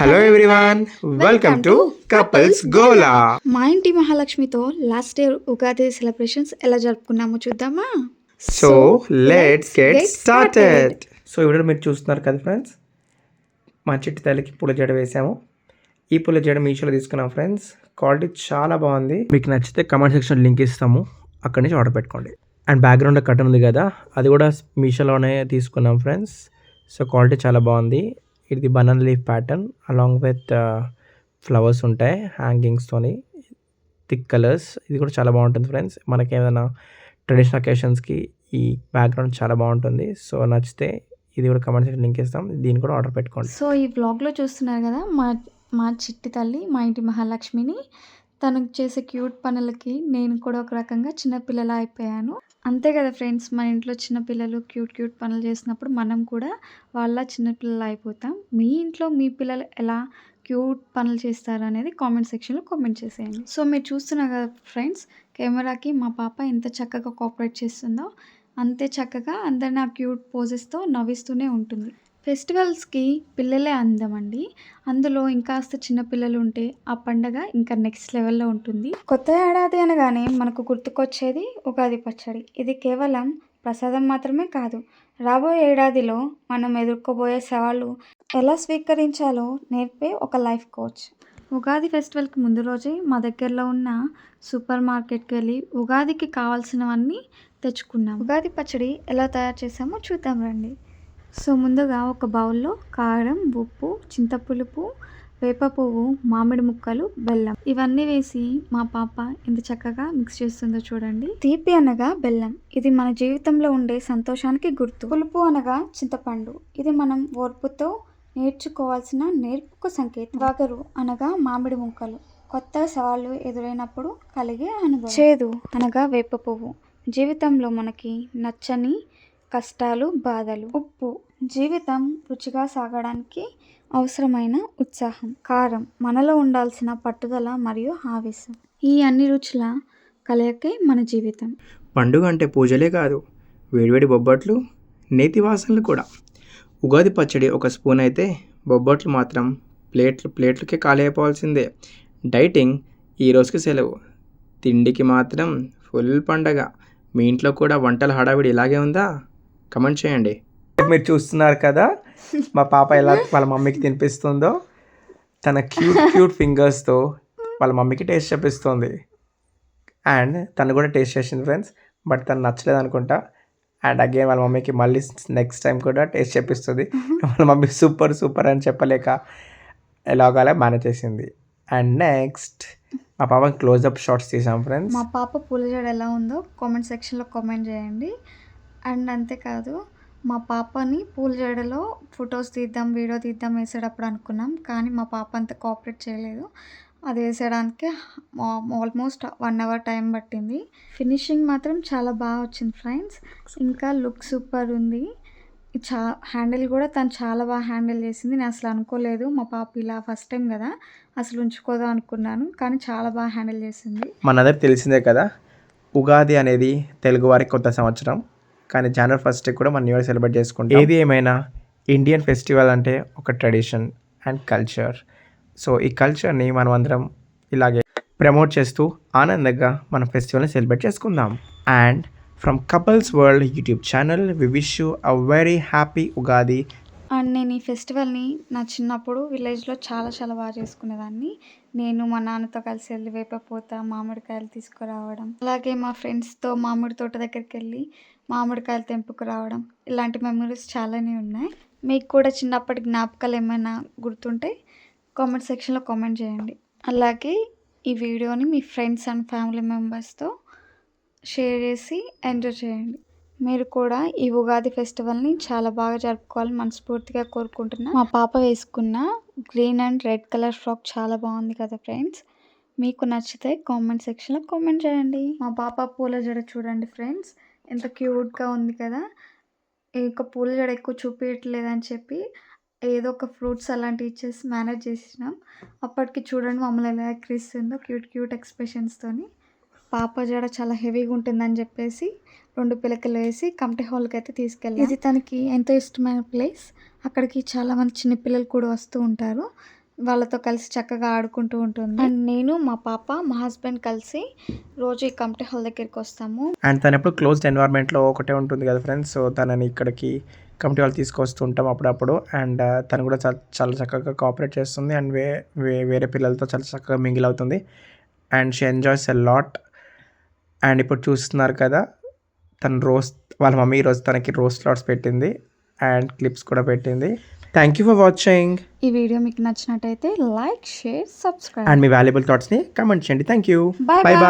Hello everyone, welcome to couples గోలా. మా ఇంటి మహాలక్ష్మితో last year Ugadi celebrations ఎలా జరుపుకున్నామో చూద్దామా. So let's get started. So ఇప్పుడు మీరు చూస్తున్నారు కదా ఫ్రెండ్స్, మా చిట్టి తల్లికి పూల జడ వేసాము. ఈ పూల జడ మీషోలో తీసుకున్నాం ఫ్రెండ్స్. క్వాలిటీ చాలా బాగుంది. మీకు నచ్చితే కమెంట్ సెక్షన్ లింక్ ఇస్తాము, అక్కడి నుంచి ఆర్డర్ పెట్టుకోండి. అండ్ బ్యాక్గ్రౌండ్ కట్ ఉంది కదా, అది కూడా మీషోలోనే తీసుకున్నాం ఫ్రెండ్స్. సో క్వాలిటీ చాలా బాగుంది. ఇది banana leaf pattern along with flowers ఉంటాయి హ్యాంగింగ్స్తోని, థిక్ కలర్స్. ఇది కూడా చాలా బాగుంటుంది ఫ్రెండ్స్. మనకి ఏదైనా ట్రెడిషనల్ అకేషన్స్కి ఈ బ్యాక్గ్రౌండ్ చాలా బాగుంటుంది. సో నచ్చితే ఇది కూడా కమెంట్ సెక్షన్ లింక్ ఇస్తాం, దీన్ని కూడా ఆర్డర్ పెట్టుకోండి. సో ఈ వ్లాగ్లో చూస్తున్నారు కదా మా చిట్టి తల్లి, మా ఇంటి మహాలక్ష్మిని. తనకు చేసే క్యూట్ పనులకి నేను కూడా ఒక రకంగా చిన్నపిల్లలా అయిపోయాను. అంతే కదా ఫ్రెండ్స్, మన ఇంట్లో చిన్నపిల్లలు క్యూట్ పనులు చేసినప్పుడు మనం కూడా వాళ్ళ చిన్నపిల్లలు అయిపోతాం. మీ ఇంట్లో మీ పిల్లలు ఎలా క్యూట్ పనులు చేస్తారు అనేది కామెంట్ సెక్షన్లో కామెంట్ చేసేయండి. సో మీరు చూస్తున్నారు కదా ఫ్రెండ్స్, కెమెరాకి మా పాప ఎంత చక్కగా కోఆపరేట్ చేస్తుందో అంతే చక్కగా అందరిని ఆ క్యూట్ పోజెస్తో నవ్విస్తూనే ఉంటుంది. ఫెస్టివల్స్కి పిల్లలే అందం అండి. అందులో ఇంకాస్త చిన్నపిల్లలు ఉంటే ఆ పండగ ఇంకా నెక్స్ట్ లెవెల్లో ఉంటుంది. కొత్త ఏడాది అనగానే మనకు గుర్తుకొచ్చేది ఉగాది పచ్చడి. ఇది కేవలం ప్రసాదం మాత్రమే కాదు, రాబోయే ఏడాదిలో మనం ఎదుర్కోబోయే సవాళ్ళు ఎలా స్వీకరించాలో నేర్పే ఒక లైఫ్ కోచ్. ఉగాది ఫెస్టివల్కి ముందు రోజే మా దగ్గరలో ఉన్న సూపర్ మార్కెట్కి వెళ్ళి ఉగాదికి కావాల్సినవన్నీ తెచ్చుకున్నాం. ఉగాది పచ్చడి ఎలా తయారు చేసామో చూద్దాం రండి. సో ముందుగా ఒక బౌల్లో కారం, ఉప్పు, చింతపులుపు, వేప పువ్వు, మామిడి ముక్కలు, బెల్లం ఇవన్నీ వేసి మా పాప ఎంత చక్కగా మిక్స్ చేస్తుందో చూడండి. తీపి అనగా బెల్లం, ఇది మన జీవితంలో ఉండే సంతోషానికి గుర్తు. పులుపు అనగా చింతపండు, ఇది మనం ఓర్పుతో నేర్చుకోవాల్సిన నేర్పుకు సంకేతం. వగరు అనగా మామిడి ముక్కలు, కొత్త సవాళ్ళు ఎదురైనప్పుడు కలిగే అనుభవం. చేదు అనగా వేప పువ్వు, జీవితంలో మనకి నచ్చని కష్టాలు, బాధలు. ఉప్పు, జీవితం రుచిగా సాగడానికి అవసరమైన ఉత్సాహం. కారం, మనలో ఉండాల్సిన పట్టుదల మరియు ఆవేశం. ఈ అన్ని రుచుల కలయికే మన జీవితం. పండుగ అంటే పూజలే కాదు, వేడివేడి బొబ్బట్లు, నేతి వాసనలు కూడా. ఉగాది పచ్చడి ఒక స్పూన్ అయితే బొబ్బట్లు మాత్రం ప్లేట్లకే ఖాళీ అయిపోవాల్సిందే. డైటింగ్ ఈ రోజుకి సెలవు, తిండికి మాత్రం ఫుల్ పండగ. మీ ఇంట్లో కూడా వంటల హడావిడి ఇలాగే ఉందా? కమెంట్ చేయండి. మీరు చూస్తున్నారు కదా మా పాప ఎలా వాళ్ళ మమ్మీకి తినిపిస్తుందో. తన క్యూట్ ఫింగర్స్తో వాళ్ళ మమ్మీకి టేస్ట్ చెప్పిస్తుంది. అండ్ తను కూడా టేస్ట్ చేసింది ఫ్రెండ్స్, బట్ తను నచ్చలేదు అనుకుంటా. అండ్ అగైన్ వాళ్ళ మమ్మీకి మళ్ళీ నెక్స్ట్ టైం కూడా టేస్ట్ చెప్పిస్తుంది. వాళ్ళ మమ్మీ సూపర్ అని చెప్పలేక ఎలాగోలా మేనేజ్ చేసింది. అండ్ నెక్స్ట్ మా పాప క్లోజ్అప్ షాట్స్ తీసాం ఫ్రెండ్స్. మా పాప పూల జడ ఎలా ఉందో కామెంట్ సెక్షన్లో కామెంట్ చేయండి. అండ్ అంతేకాదు, మా పాపని పూల జడలో ఫొటోస్ తీద్దాం, వీడియో తీద్దాం వేసేటప్పుడు అనుకున్నాం, కానీ మా పాప అంత కోఆపరేట్ చేయలేదు. అది వేసేయడానికి ఆల్మోస్ట్ 1 hour టైం పట్టింది. ఫినిషింగ్ మాత్రం చాలా బాగా వచ్చింది ఫ్రెండ్స్. ఇంకా లుక్ సూపర్ ఉంది. హ్యాండిల్ కూడా తను చాలా బాగా హ్యాండిల్ చేసింది. నేను అసలు అనుకోలేదు మా పాప ఇలా ఫస్ట్ టైం కదా, అసలు ఉంచుకోదా అనుకున్నాను, కానీ చాలా బాగా హ్యాండిల్ చేసింది. మనందరికి తెలిసిందే కదా, ఉగాది అనేది తెలుగువారికి కొత్త సంవత్సరం, కానీ January 1st కూడా మనం న్యూ ఇయర్ సెలబ్రేట్ చేసుకుంటాం. ఏది ఏమైనా ఇండియన్ ఫెస్టివల్ అంటే ఒక ట్రెడిషన్ అండ్ కల్చర్. సో ఈ కల్చర్ని మనం అందరం ఇలాగే ప్రమోట్ చేస్తూ ఆనందంగా మన ఫెస్టివల్ని సెలబ్రేట్ చేసుకుందాం. And from couples world YouTube channel we wish you a very happy Ugadi. And నేను ఈ ఫెస్టివల్ని నా చిన్నప్పుడు విలేజ్లో చాలా బాగా చేసుకునేదాన్ని. నేను మా నాన్నతో కలిసి వెళ్ళి వేపపోత, మామిడికాయలు తీసుకురావడం, అలాగే మా ఫ్రెండ్స్తో మామిడి తోట దగ్గరికి వెళ్ళి మామిడికాయలు తెంపుకురావడం, ఇలాంటి మెమరీస్ చాలానే ఉన్నాయి. మీకు కూడా చిన్నప్పటి జ్ఞాపకాలు ఏమైనా గుర్తుంటే కామెంట్ సెక్షన్లో కామెంట్ చేయండి. అలాగే ఈ వీడియోని మీ ఫ్రెండ్స్ అండ్ ఫ్యామిలీ మెంబర్స్తో షేర్ చేసి ఎంజాయ్ చేయండి. మీరు కూడా ఈ ఉగాది ఫెస్టివల్ని చాలా బాగా జరుపుకోవాలని మనస్ఫూర్తిగా కోరుకుంటున్నా. మా పాప వేసుకున్న green and red colour frock చాలా బాగుంది కదా ఫ్రెండ్స్. మీకు నచ్చితే కామెంట్ సెక్షన్లో కామెంట్ చేయండి. మా పాప పూల జడ చూడండి ఫ్రెండ్స్, ఎంత క్యూట్గా ఉంది కదా. ఇంకా పూల జడ ఎక్కువ చూపించట్లేదని చెప్పి ఏదో ఒక ఫ్రూట్స్ అలాంటివి ఇచ్చేసి మేనేజ్ చేసినాం. అప్పటికి చూడండి మమ్మల్ని ఎలా ఎక్కిరిస్తుందో క్యూట్ ఎక్స్ప్రెషన్స్తోని. పాప జడ చాలా హెవీగా ఉంటుందని చెప్పేసి 2 పిలకలు వేసి కమిటీ హాల్కి అయితే తీసుకెళ్ళాం. ఇది తనకి ఎంతో ఇష్టమైన ప్లేస్. అక్కడికి చాలామంది చిన్నపిల్లలు కూడా వస్తూ ఉంటారు. వాళ్ళతో కలిసి చక్కగా ఆడుకుంటూ ఉంటుంది. అండ్ నేను మా పాప మా హస్బెండ్ కలిసి రోజు ఈ కమిటీ హాల్ దగ్గరికి వస్తాము. అండ్ తను ఎప్పుడు క్లోజ్డ్ ఎన్వైర్న్మెంట్లో ఒకటే ఉంటుంది కదా ఫ్రెండ్స్. సో తనని ఇక్కడికి కమిటీ వాళ్ళు తీసుకొస్తూ ఉంటాం అప్పుడప్పుడు. అండ్ తను కూడా చాలా చక్కగా కోఆపరేట్ చేస్తుంది. అండ్ వేరే పిల్లలతో చాలా చక్కగా మింగిల్ అవుతుంది. And she enjoys a lot. And ఇప్పుడు చూస్తున్నారు కదా, తను వాళ్ళ మమ్మీ ఈరోజు తనకి రోస్ట్ లాట్స్ పెట్టింది అండ్ క్లిప్స్ కూడా పెట్టింది. Thank you for watching. ఈ వీడియో మీకు నచ్చినట్టయితే లైక్, షేర్, సబ్స్క్రైబ్ అండ్ మీ వాల్యుబుల్ థాట్స్ని కమెంట్ చేయండి. Thank you. Bye bye bye. Bye.